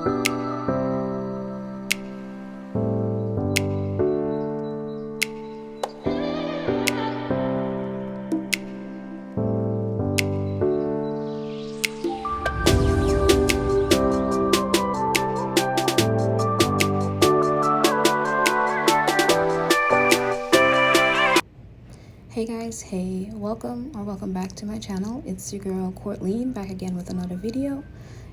Hey guys, hey, welcome back to my channel. It's your girl Kourtleen back again with another video.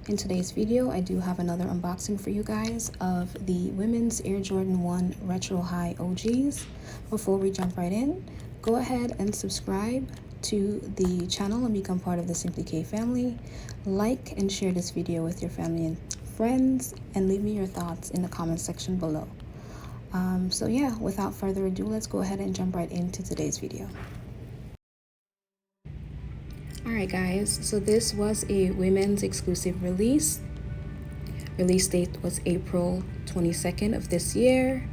In today's video, I do have another unboxing for you guys of the women's Air Jordan 1 Retro High OGs. Before we jump right in, go ahead and subscribe to the channel and become part of the Simply K family. Like and share this video with your family and friends, and leave me your thoughts in the comment section below. So yeah, without further ado, let's go ahead and jump right into today's video. Alright guys, so this was a women's exclusive release. Release date was April 22nd of this year.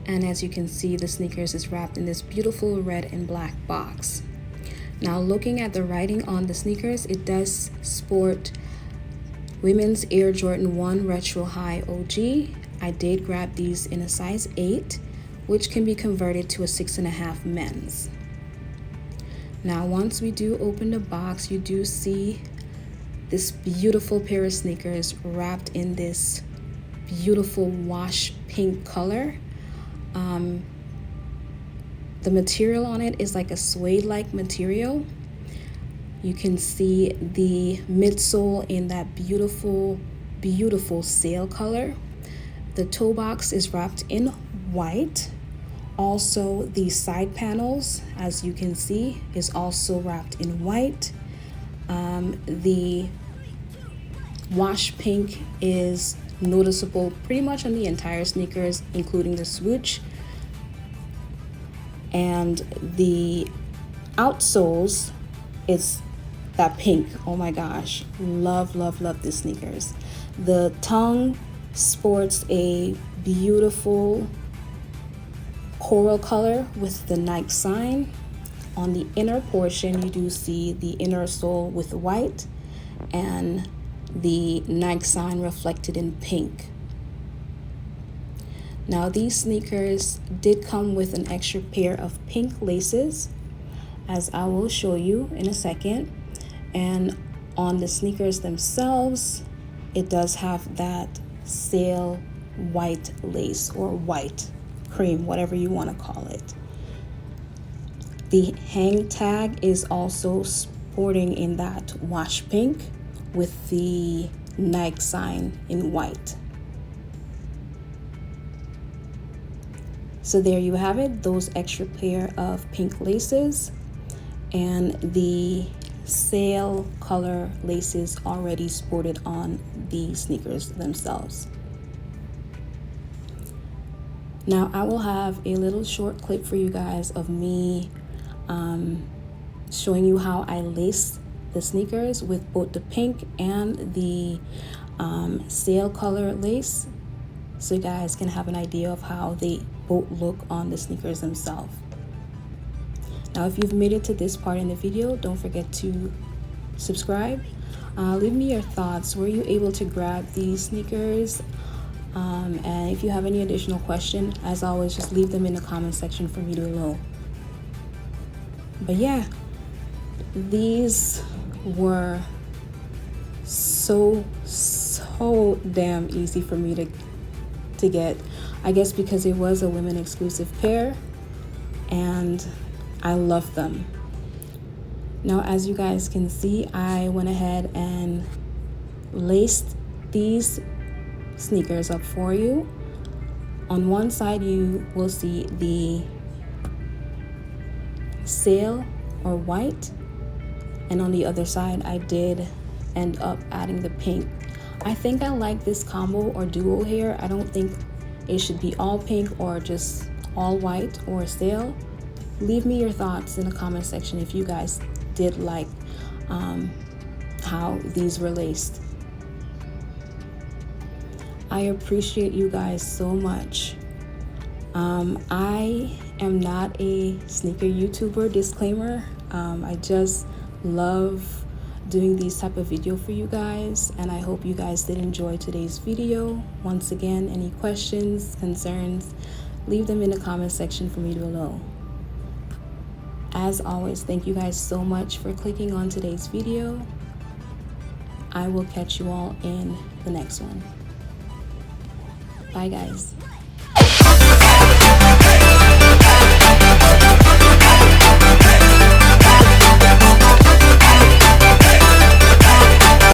And as you can see, the sneakers is wrapped in this beautiful red and black box. Now looking at the writing on the sneakers, it does sport women's Air Jordan 1 Retro High OG. I did grab these in a size 8, which can be converted to a 6.5 men's. Now, once we do open the box, you do see this beautiful pair of sneakers wrapped in this beautiful wash pink color. The material on it is like a suede-like material. You can see the midsole in that beautiful, beautiful sail color. The toe box is wrapped in white. Also, the side panels, as you can see, is also wrapped in white. The wash pink is noticeable pretty much on the entire sneakers, including the swoosh. And the outsoles is that pink. Oh my gosh, love, love, love these sneakers. The tongue sports a beautiful coral color with the Nike sign. On the inner portion, you do see the inner sole with white and the Nike sign reflected in pink. Now these sneakers did come with an extra pair of pink laces, as I will show you in a second. And on the sneakers themselves, it does have that sail white lace, or white cream, whatever you want to call it. The hang tag is also sporting in that wash pink with the Nike sign in white. So there you have it, those extra pair of pink laces and the sail color laces already sported on the sneakers themselves. Now I will have a little short clip for you guys of me showing you how I lace the sneakers with both the pink and the sail color lace, so you guys can have an idea of how they both look on the sneakers themselves. Now, if you've made it to this part in the video, don't forget to subscribe. Leave me your thoughts. Were you able to grab these sneakers? And if you have any additional questions, as always, just leave them in the comment section for me to know. But yeah, these were so damn easy for me to get. I guess because it was a women exclusive pair, and I love them. Now, as you guys can see, I went ahead and laced these sneakers up for you. On one side, you will see the sail or white, and on the other side, I did end up adding the pink. I think I like this combo or duo here. I don't think it should be all pink or just all white or sail. Leave me your thoughts in the comment section if you guys did like how these were laced. I appreciate you guys so much. I am not a sneaker YouTuber, disclaimer. I just love doing these type of video for you guys, and I hope you guys did enjoy today's video. Once again, any questions, concerns, leave them in the comment section for me below. As always, thank you guys so much for clicking on today's video. I will catch you all in the next one. Bye guys.